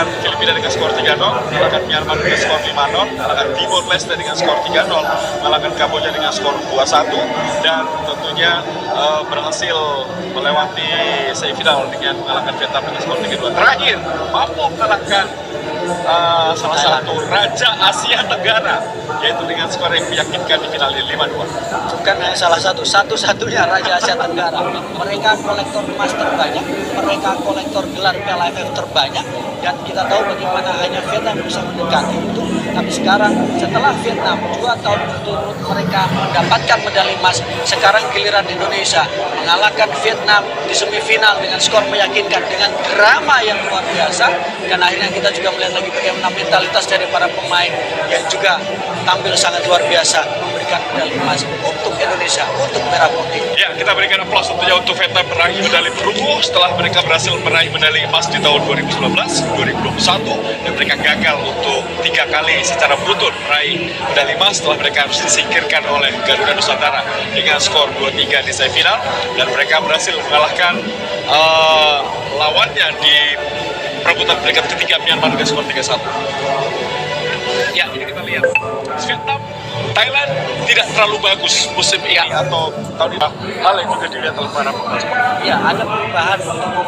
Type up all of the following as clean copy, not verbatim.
mengalahkan Filipina dengan skor 3-0, mengalahkan Myanmar dengan skor 5-0, mengalahkan Timor Leste dengan skor 3-0, mengalahkan Kamboja dengan skor 2-1, dan tentunya berhasil melewati semifinal dengan mengalahkan Vietnam dengan skor 3-2. Terakhir, mampu mengalahkan salah satu Raja Asia Tenggara, yaitu dengan skor yang meyakinkan di final 5-2. Bukan hanya salah satu, satu-satunya Raja Asia Tenggara. Mereka kolektor emas terbanyak, mereka kolektor gelar Piala AFF terbanyak, dan kita tahu bagaimana hanya Vietnam bisa mendekati itu. Tapi sekarang setelah Vietnam 2 tahun berturut mereka mendapatkan medali emas, sekarang giliran Indonesia mengalahkan Vietnam di semifinal dengan skor meyakinkan, dengan drama yang luar biasa. Dan akhirnya kita juga melihat lagi bagaimana mentalitas dari para pemain yang juga tampil sangat luar biasa, memberikan medali emas untuk Indonesia, untuk Merah Putih. Ya, kita berikan aplaus tentunya untuk Vietnam meraih medali perunggu setelah mereka berhasil meraih medali emas di tahun 2019, 2021, dan mereka gagal untuk 3 kali secara beruntun meraih medali emas setelah mereka harus disingkirkan oleh Garuda Nusantara dengan skor 2-3 di semifinal, dan mereka berhasil mengalahkan lawannya di perebutan peringkat ketiga Myanmar dengan skor 3-1. Ya, ini kita lihat Vietnam, Thailand tidak terlalu bagus musim ini atau tahun ini. Hal yang juga dilihat oleh para pemain. Ya, ada perubahan untuk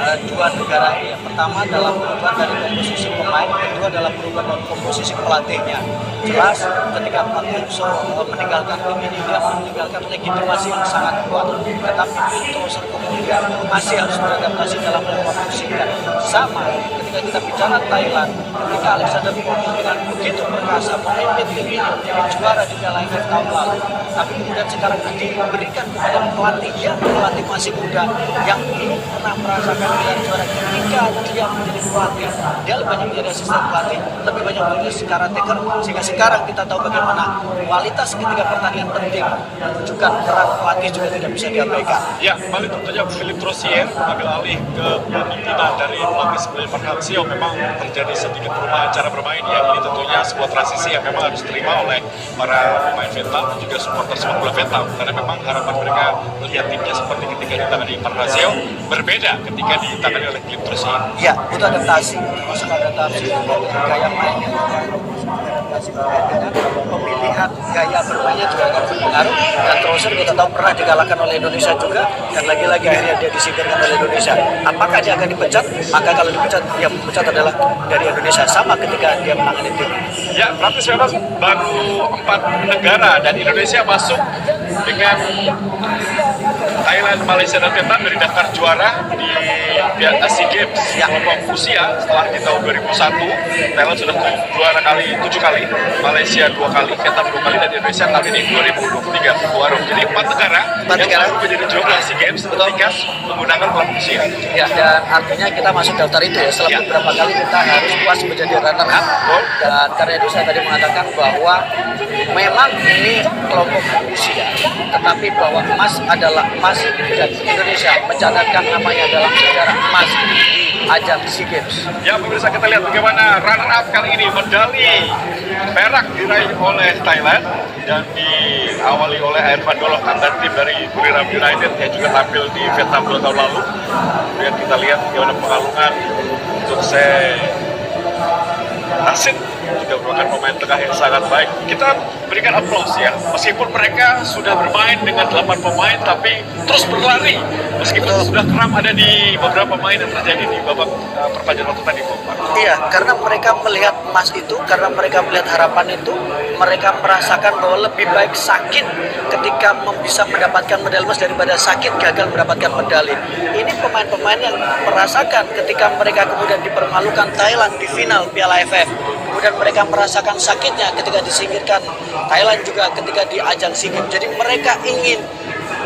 dari dua negara ini. Yang pertama adalah perubahan dari komposisi pemain, kedua adalah perubahan dari komposisi pelatihnya. Jelas ketika Pak Hangso meninggalkan tim ini, dia meninggalkan legitimasi yang sangat kuat, tetapi terus kemudian masih harus beradaptasi dalam waktu singkat. Sama ketika kita bicara Thailand, ketika Alexander Pong dengan begitu perkasa memimpin tim ini menjadi juara di Piala AFF tahun lalu, tapi kemudian sekarang diberikan kepada pelatih yang pelatih masih muda yang belum pernah merasakan gelar juara. Ketika dia menjadi pelatih, dia lebih banyak menjadi asisten pelatih, lebih banyak menjadi karataker, sehingga sekarang kita tahu bagaimana kualitas ketika pertandingan penting menunjukkan peran pelatih juga tidak bisa diabaikan. Ya, kembali tentunya Philippe Troussier mengambil alih ke pimpinan dari pelatih sebelumnya Park Hang-seo. Memang terjadi sedikit perubahan cara bermain, ya ini tentunya sebuah transisi yang memang harus diterima oleh para pemain Vietnam dan juga supporter sepak bola Vietnam, karena memang harapan mereka melihat timnya seperti ketika ditangani Park Hang-seo berbeda ketika ditangani oleh Philippe Troussier. Ya, itu adaptasi, masuk adaptasi dengan gaya mainnya, adaptasi dengan pemilihan gaya bermainnya juga akan berpengaruh. Dan Troussier kita tahu pernah dikalahkan oleh Indonesia juga, dan lagi-lagi akhirnya dia disingkirkan oleh Indonesia. Apakah dia akan dipecat? Maka kalau dipecat, yang dipecat adalah dari Indonesia, sama ketika dia menangani tim. Ya, berarti memang baru 4 negara dan Indonesia masuk dengan Thailand, Malaysia, dan Vietnam dari daftar juara di SEA Games kelompok usia. Setelah di tahun 2001 Thailand sudah juara 7 kali, Malaysia 2 kali, Vietnam 2 kali, dan Indonesia kali ini 2023 Februari. Jadi 4 negara yang baru menjadi juara SEA Games ketika menggunakan kelompok usia. Ya, dan artinya kita masuk daftar itu ya. Setelah beberapa kali kita harus puas menjadi runner up, dan karena itu saya tadi mengatakan bahwa memang ini kelompok usia, tetapi bahwa emas adalah emas, dan Indonesia mencatatkan namanya dalam sejarah emas di ajang SEA Games. Ya, pemirsa, kita lihat bagaimana runner up kali ini medali perak diraih oleh Thailand dan diawali oleh Irfan Doloh, mantan tim dari Buriram United yang juga tampil di Vietnam 2 tahun lalu. Kemudian kita lihat bagaimana pengalungan untuk Hasid juga merupakan pemain tengah yang sangat baik. Kita berikan aplaus ya, meskipun mereka sudah bermain dengan 8 pemain tapi terus berlari meskipun sudah kram ada di beberapa pemain yang terjadi di babak perpanjangan waktu tadi. Iya, karena mereka melihat emas itu, karena mereka melihat harapan itu, mereka merasakan bahwa lebih baik sakit ketika bisa mendapatkan medali emas daripada sakit gagal mendapatkan medali. Ini pemain-pemain yang merasakan ketika mereka kemudian dipermalukan Thailand di final Piala AFF. Kemudian mereka merasakan sakitnya ketika disingkirkan Thailand juga ketika di ajang SEA Games. Jadi mereka ingin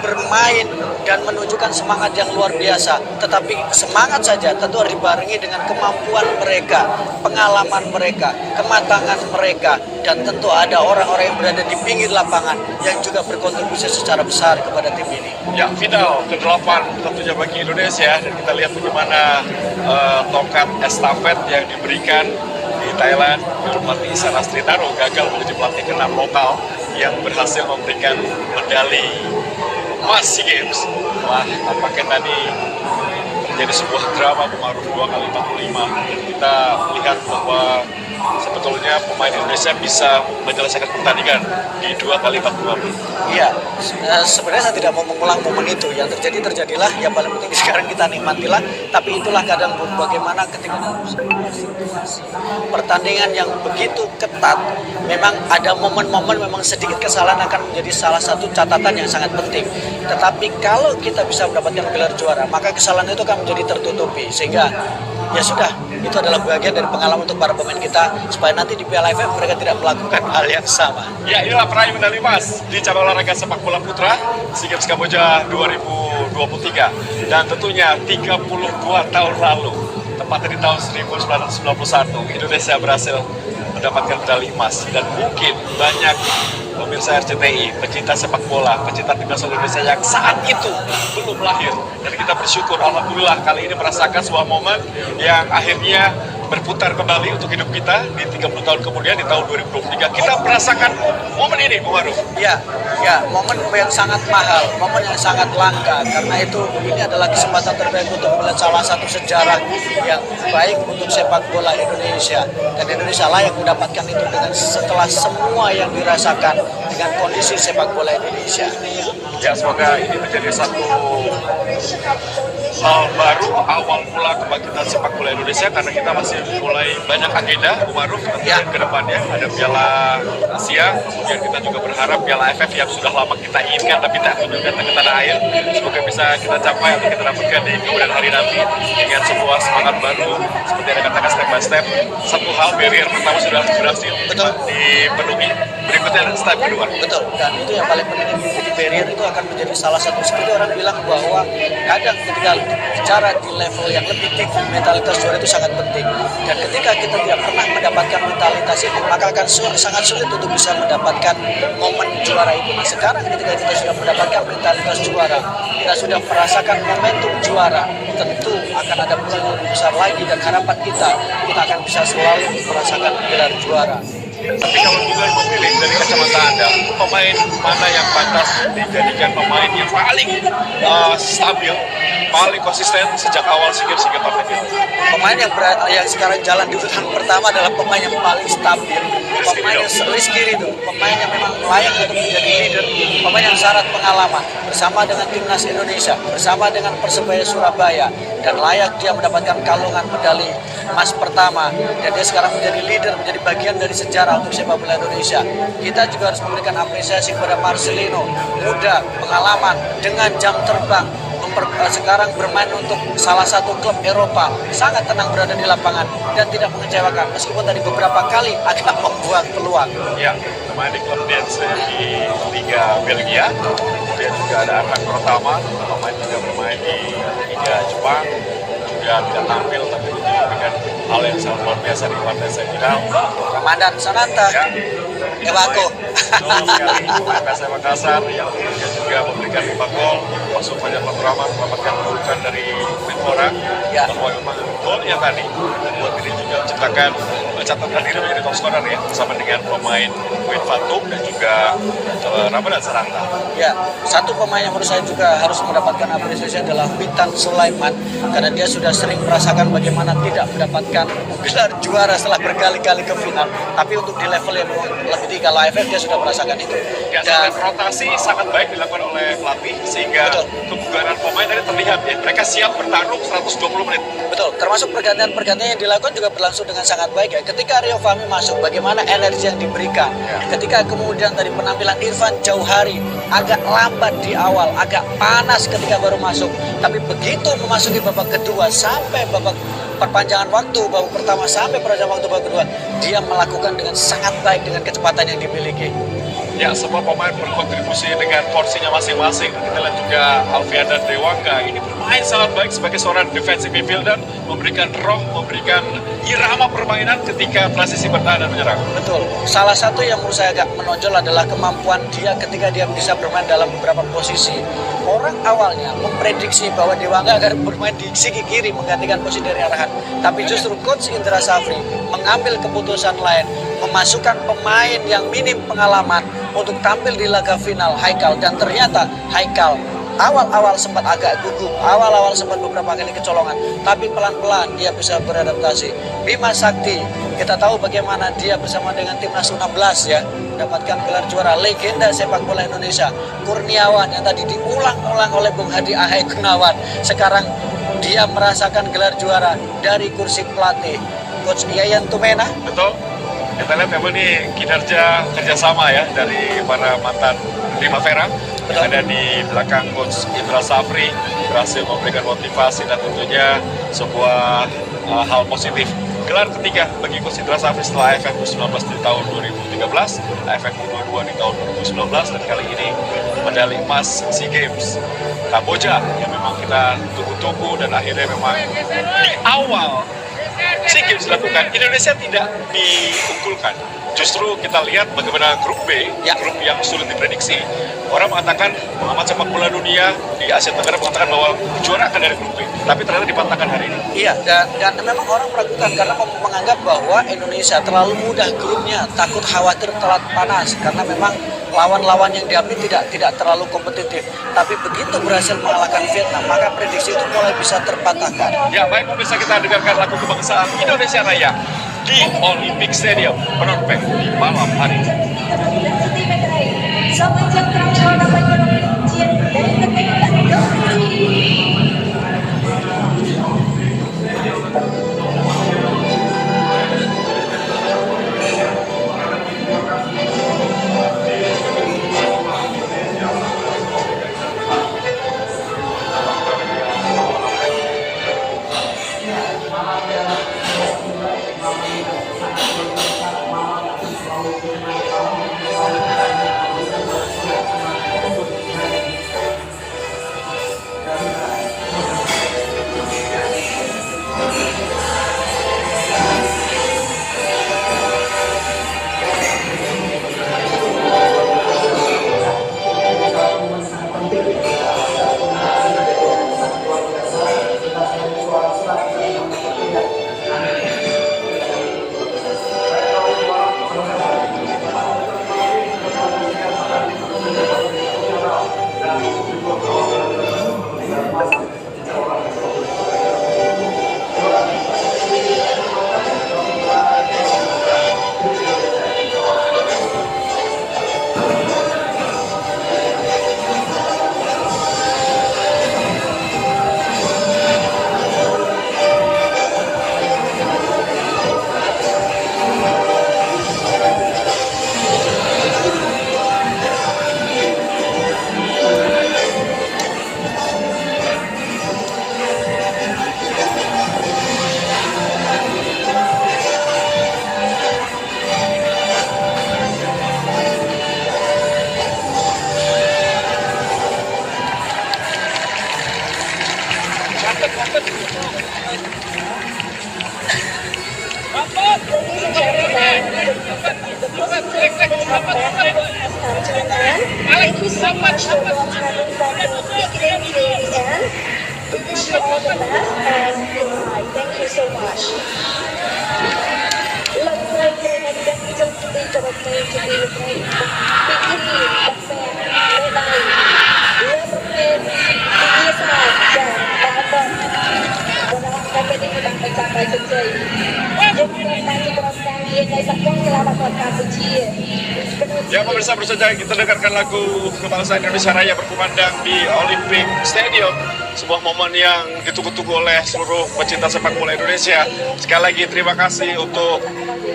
bermain dan menunjukkan semangat yang luar biasa. Tetapi semangat saja tentu harus dibarengi dengan kemampuan mereka, pengalaman mereka, kematangan mereka, dan tentu ada orang-orang yang berada di pinggir lapangan yang juga berkontribusi secara besar kepada tim ini. Ya, final ke-8 tentunya bagi Indonesia, dan kita lihat bagaimana tongkat estafet yang diberikan di Thailand, pelatih Ihsan Astritaro gagal menjadi pelatih ke-6 lokal yang berhasil memberikan medali emas SEA Games. Wah, apakah tadi menjadi sebuah drama Bung Maruf 2 kali 45. Kita melihat bahwa sebetulnya pemain Indonesia bisa menyelesaikan pertandingan di 2 kali 40. Iya, sebenarnya saya tidak mau mengulang momen itu. Yang terjadilah, yang paling penting sekarang kita nikmatilah. Tapi itulah kadang bagaimana ketika dalam sebuah situasi pertandingan yang begitu ketat, memang ada momen-momen memang sedikit kesalahan akan menjadi salah satu catatan yang sangat penting. Tetapi kalau kita bisa mendapatkan gelar juara, maka kesalahan itu akan menjadi tertutupi. Sehingga ya sudah, itu adalah bagian dari pengalaman untuk para pemain kita supaya nanti di Piala AFF mereka tidak melakukan hal yang sama. Ya, inilah peraih medali emas di cabang olahraga sepak bola putra SEA Games Kamboja 2023, dan tentunya 32 tahun lalu, tepatnya di tahun 1991, Indonesia berhasil mendapatkan medali emas. Dan mungkin banyak pemirsa RCTI, pecinta sepak bola, pecinta timnas Indonesia yang saat itu belum lahir, dan kita bersyukur alhamdulillah kali ini merasakan sebuah momen yang akhirnya berputar kembali untuk hidup kita di 30 tahun kemudian di tahun 2023. Kita merasakan momen ini, Bung Maruf. Ya, momen yang sangat mahal, momen yang sangat langka. Karena itu ini adalah kesempatan terbaik untuk melihat salah satu sejarah yang baik untuk sepak bola Indonesia. Dan Indonesia layak mendapatkan itu dengan setelah semua yang dirasakan dengan kondisi sepak bola Indonesia. Ya, semoga ini menjadi satu hal baru, awal mula kebangkitan sepak bola Indonesia, karena kita masih mulai banyak agenda, Bung Maruf, ya, ke depannya. Ada Piala Asia, kemudian kita juga berharap Piala AFF yang sudah lama kita inginkan tapi tak kunjung datang ke tanah air, semoga bisa kita capai atau kita dapatkan di kemudian hari nanti dengan sebuah semangat baru. Seperti yang katakan, step by step, satu hal barrier pertama sudah berhasil dipenuhi, berikutnya step kedua. Betul, dan itu yang paling penting. Jadi barrier itu akan menjadi salah satu, seperti orang bilang bahwa kadang ketika bicara di level yang lebih tinggi, mentalitas juara itu sangat penting. Dan ketika kita tidak pernah mendapatkan mentalitas itu, maka akan sangat sulit untuk bisa mendapatkan momen juara itu. Nah, sekarang ketika kita sudah mendapatkan mentalitas juara, kita sudah merasakan momentum juara, tentu akan ada peluang yang lebih besar lagi, dan harapan kita akan bisa selalu merasakan gelar juara. Tapi kalau juga memilih dari kacamata Anda, pemain mana yang pantas dijadikan pemain yang paling stabil, paling konsisten sejak awal SEA Games hingga partai final? Pemain yang sekarang jalan di urutan pertama adalah pemain yang paling stabil, pemain yang Rizky itu, pemain yang memang layak untuk menjadi leader, pemain yang syarat pengalaman bersama dengan timnas Indonesia, bersama dengan Persebaya Surabaya, dan layak dia mendapatkan kalungan medali emas pertama, dan dia sekarang menjadi leader, menjadi bagian dari sejarah untuk sepak bola Indonesia. Kita juga harus memberikan apresiasi kepada Marcelino, muda, pengalaman, dengan jam terbang, sekarang bermain untuk salah satu klub Eropa, sangat tenang berada di lapangan dan tidak mengecewakan, meskipun tadi beberapa kali agak membuang peluang. Ya, bermain di klub Dance di Liga Belgia, kemudian juga ada Arnak Pratama, pemain juga bermain di Liga Jepang, juga tidak tampil tapi dengan hal yang sangat luar biasa di partai semifinal. Ramadan Sananta, Ewako, pemain PSM Makassar yang juga memberikan 5 gol, masuk banyak Rahman mendapatkan kedudukan dari Menpora, bahwa memang gol yang tadi membuat diri juga menciptakan catatan diri menjadi top scorer ya, bersama dengan pemain Win Fatum dan juga Ramadan Sananta. Ya, satu pemain yang menurut saya juga harus mendapatkan apresiasi adalah Witan Sulaiman, karena dia sudah sering merasakan bagaimana tidak mendapatkan gelar juara setelah berkali-kali ke final, tapi untuk di level yang lebih tinggi kalau AFF dia sudah merasakan itu. Ya, dan rotasi sangat baik dilakukan oleh pelatih sehingga kebugaran pemain tadi terlihat ya, mereka siap bertarung 120 menit. Betul, termasuk pergantian-pergantian yang dilakukan juga berlangsung dengan sangat baik ya. Ketika Rio Fahmi masuk, bagaimana energi yang diberikan. Ketika kemudian dari penampilan Irfan Jauhari agak lambat di awal, agak panas ketika baru masuk, tapi begitu memasuki babak kedua sampai babak perpanjangan waktu, babak pertama sampai perpanjangan waktu babak kedua, dia melakukan dengan sangat baik dengan kecepatan yang dimiliki. Ya, semua pemain berkontribusi dengan porsinya masing-masing. Kita lihat juga Alfian Dewangga ini bermain sangat baik sebagai seorang defensive midfielder, memberikan roh, memberikan irama permainan ketika transisi bertahan dan menyerang. Betul. Salah satu yang menurut saya agak menonjol adalah kemampuan dia ketika dia bisa bermain dalam beberapa posisi. Orang awalnya memprediksi bahwa Dewangga akan bermain di sisi kiri menggantikan posisi dari Arahan, tapi justru Coach Indra Safri mengambil keputusan lain, memasukkan pemain yang minim pengalaman untuk tampil di laga final, Haikal, dan ternyata Haikal awal-awal sempat agak gugup, awal-awal sempat beberapa kali kecolongan, tapi pelan-pelan dia bisa beradaptasi. Bima Sakti, kita tahu bagaimana dia bersama dengan timnas U16 ya, mendapatkan gelar juara. Legenda sepak bola Indonesia, Kurniawan yang tadi diulang-ulang oleh Bung Hadi Ahai Gunawan, sekarang dia merasakan gelar juara dari kursi pelatih. Coach Yayan Tumena. Betul. Kita lihat memang ini kinerja kerjasama ya dari para mantan Primavera yang ada di belakang Coach Indra Safri, berhasil memberikan motivasi dan tentunya sebuah hal positif. Gelar ketiga bagi Coach Indra Safri setelah AFF U19 di tahun 2013, AFF U22 di tahun 2019, dan kali ini medali emas SEA Games Kamboja yang memang kita tunggu-tunggu, dan akhirnya memang di awal SEA Games dilakukan, Indonesia tidak diunggulkan. Justru kita lihat bagaimana grup B, grup yang sulit diprediksi. Orang mengatakan, pengamat sepak bola dunia di Asia Tenggara mengatakan bahwa juara akan dari grup B, tapi ternyata dipatahkan hari ini. Iya, dan memang orang meragukan karena menganggap bahwa Indonesia terlalu mudah grupnya, takut khawatir telat panas karena memang lawan-lawan yang diambil tidak terlalu kompetitif. Tapi begitu berhasil mengalahkan Vietnam, maka prediksi itu mulai bisa terpatahkan. Ya, baik pemirsa, kita dengarkan lagu kebangsaan Indonesia Raya di Olympic Stadium Phnom Penh di malam hari ini. Thank you so much for having that big day to the end. We wish you all the best and goodbye. Thank you so much. Lần này thì ngày đến trong đi cho một ngày to be with me. Bikini, Batman, Lê Đài, Lê Batman, Bikini Sài, dan Bapak. Mudah-mudahan kami dapat mencapai sukses. Jika nanti teruskan ia sakit selamat buat Kamboja. Ya pemirsa, baru saja kita dengarkan lagu kebangsaan Indonesia Raya berkumandang di Olympic Stadium. Sebuah momen yang ditunggu-tunggu oleh seluruh pecinta sepak bola Indonesia. Sekali lagi terima kasih untuk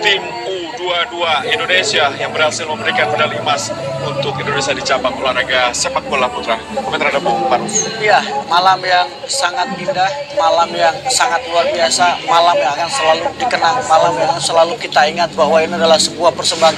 tim U22 Indonesia yang berhasil memberikan medali emas untuk Indonesia di cabang olahraga sepak bola putra. Komentar ada Bung Parus. Iya, malam yang sangat indah, malam yang sangat luar biasa, malam yang akan selalu dikenang, malam yang selalu kita ingat bahwa ini adalah sebuah persembahan